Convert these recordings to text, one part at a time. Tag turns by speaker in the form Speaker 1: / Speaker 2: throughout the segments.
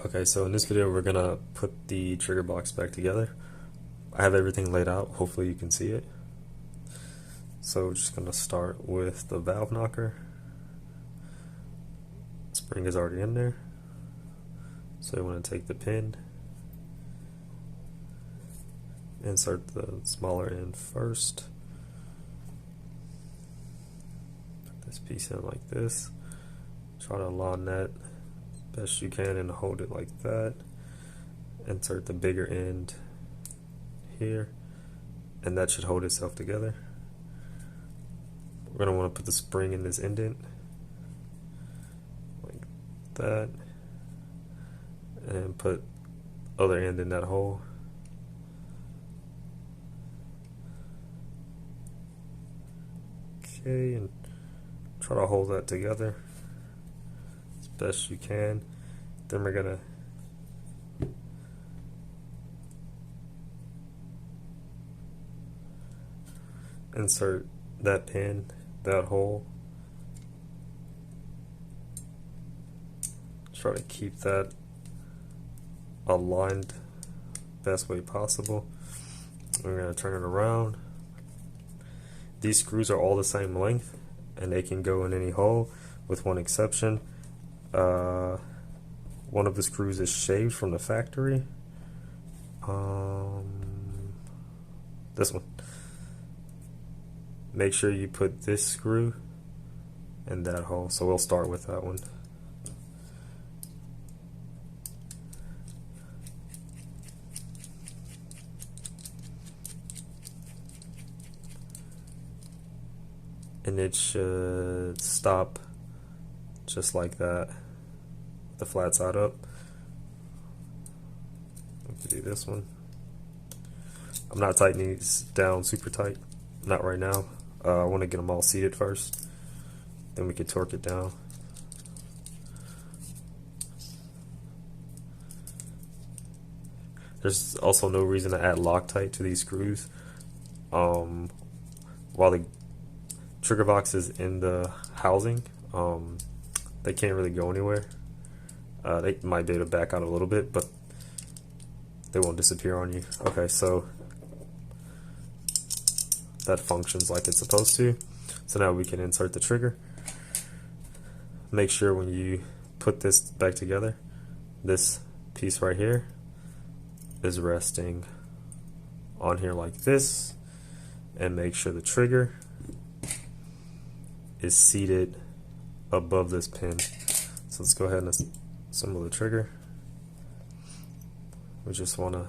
Speaker 1: Okay, so in this video we're gonna put the trigger box back together. I have everything laid out, hopefully you can see it. So we're just gonna start with the valve knocker. Spring is already in there. So you want to take the pin, insert the smaller end first. Put this piece in like this. Try to align that best you can and hold it like that. Insert the bigger end here, and that should hold itself together. We're going to want to put the spring in this indent like that, and put other end in that hole. Okay, and try to hold that together as best you can. Then we're gonna insert that pin, that hole. Try to keep that aligned best way possible. We're going to turn it around. These screws are all the same length and they can go in any hole with one exception. One of the screws is shaved from the factory. This one. Make sure you put this screw in that hole, so we'll start with that one. And it should stop just like that, the flat side up. We can do this one. I'm not tightening these down super tight, not right now. I want to get them all seated first, then we can torque it down. There's also no reason to add Loctite to these screws. While the trigger box is in the housing, they can't really go anywhere. They might be able to back out a little bit, but they won't disappear on you. Okay, so that functions like it's supposed to. So now we can insert the trigger. Make sure when you put this back together, this piece right here is resting on here like this, and make sure the trigger is seated above this pin. So let's go ahead and assemble the trigger. We just want to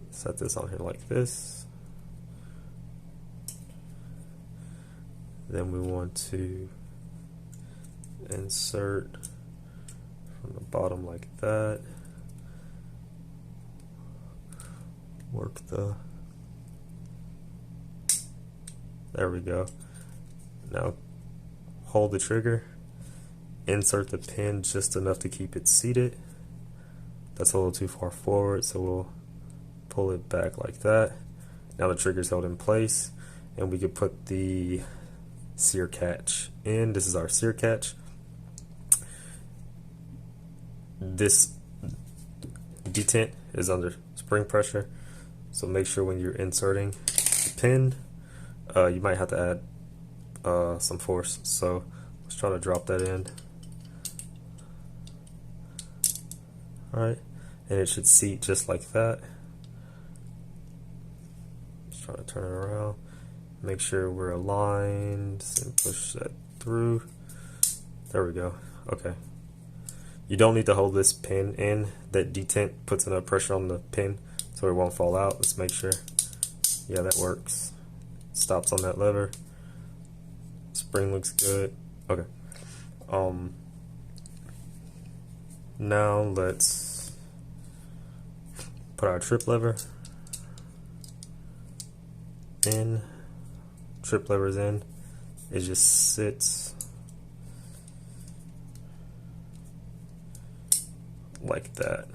Speaker 1: set this on here like this. Then we want to insert from the bottom like that. Work the, there we go. Now hold the trigger, insert the pin just enough to keep it seated. That's a little too far forward, so we'll pull it back like that. Now the trigger's held in place, and we could put the sear catch in. This is our sear catch. This detent is under spring pressure, so make sure when you're inserting the pin, you might have to add some force. So let's try to drop that in. Alright, and it should seat just like that. Let's try to turn it around. Make sure we're aligned and push that through. There we go. Okay. You don't need to hold this pin in. That detent puts enough pressure on the pin so it won't fall out. Let's make sure. Yeah, that works. Stops on that lever. Spring looks good. Okay. Now let's put our trip lever in. Trip lever's in. It just sits like that.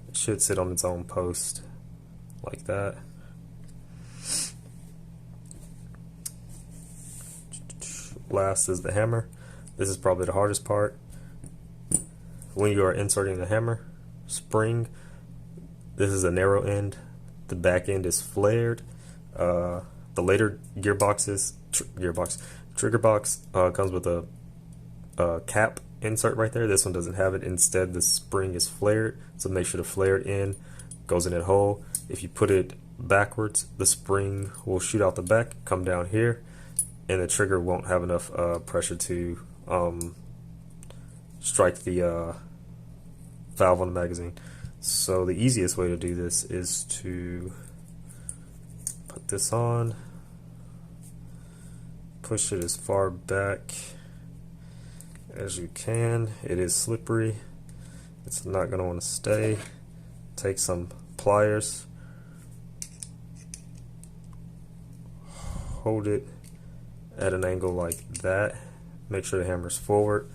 Speaker 1: It should sit on its own post like that. Last is the hammer. This is probably the hardest part. When you are inserting the hammer spring, this is a narrow end. The back end is flared. The later trigger box comes with a cap insert right there. This one doesn't have it. Instead, the spring is flared, so make sure the flared end goes in that hole. If you put it backwards, the spring will shoot out the back, come down here, and the trigger won't have enough pressure to strike the valve on the magazine. So the easiest way to do this is to put this on, push it as far back as you can. It is slippery, it's not going to want to stay. Take some pliers, hold it at an angle like that, make sure the hammer's forward,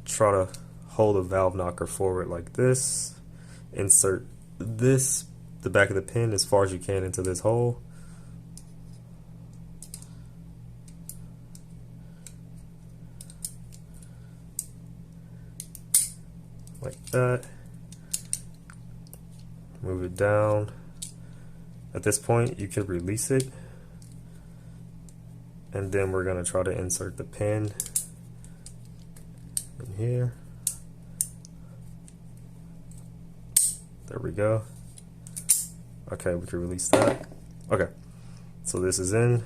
Speaker 1: try to hold the valve knocker forward like this, insert the back of the pin as far as you can into this hole, like that, move it down. At this point you can release it, and then we're going to try to insert the pin in here. There we go. Okay, we can release that. Okay, so this is in.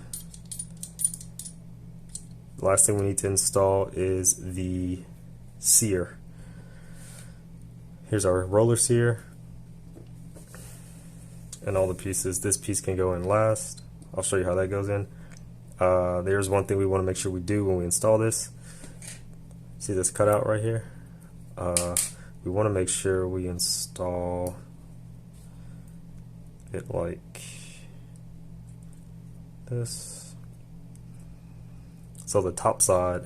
Speaker 1: The last thing we need to install is the sear. Here's our roller sear and all the pieces. This piece can go in last. I'll show you how that goes in. There's one thing we want to make sure we do when we install this. See this cutout right here? We want to make sure we install it like this. So the top side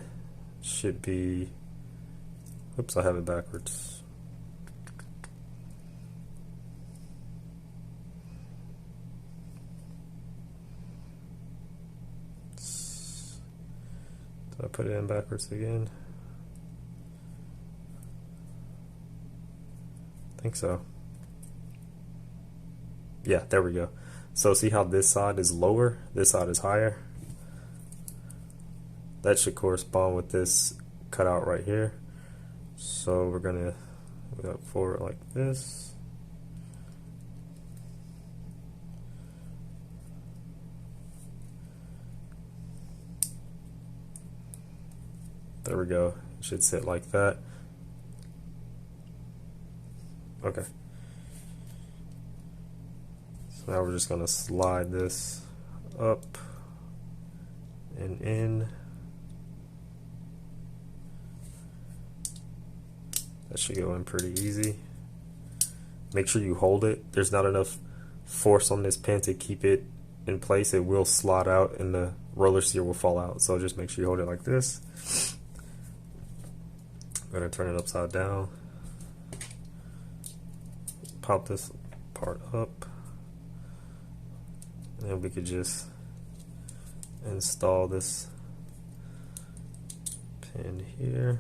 Speaker 1: should be, oops, I have it backwards. Did I put it in backwards again? I think so. Yeah, there we go. So see how this side is lower, this side is higher? That should correspond with this cutout right here. So we're gonna go forward like this. There we go. It should sit like that. Okay. So now we're just going to slide this up and in. That should go in pretty easy. Make sure you hold it. There's not enough force on this pin to keep it in place. It will slide out and the roller sear will fall out. So just make sure you hold it like this. I'm going to turn it upside down. Pop this part up, and then we could just install this pin here.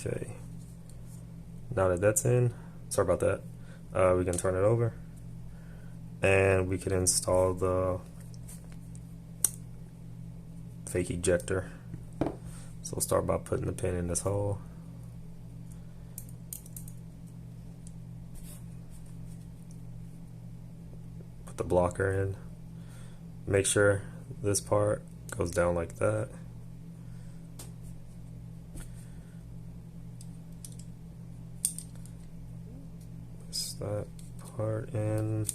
Speaker 1: Okay, now that that's in, sorry about that, we can turn it over and we can install the fake ejector. So we'll start by putting the pin in this hole. Put the blocker in. Make sure this part goes down like that. That part in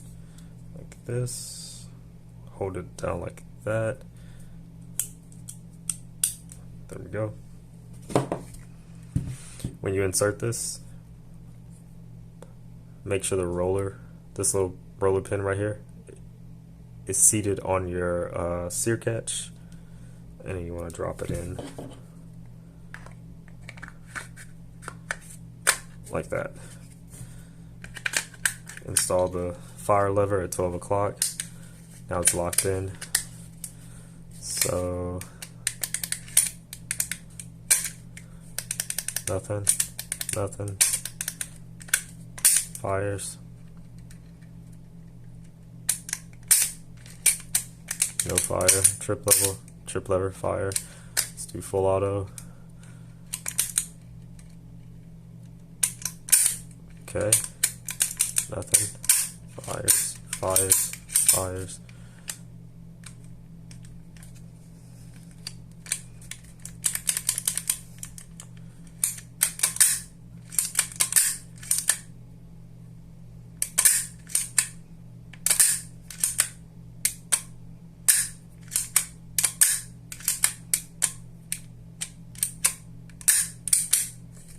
Speaker 1: like this, hold it down like that. There we go. when you insert this, make sure the roller, this little roller pin right here, is seated on your sear catch, and then you want to drop it in like that. Install the fire lever at 12 o'clock. Now it's locked in. So nothing, fires, no fire, trip lever, fire. Let's do full auto. Okay, nothing, fires.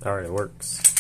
Speaker 1: Alright, it works.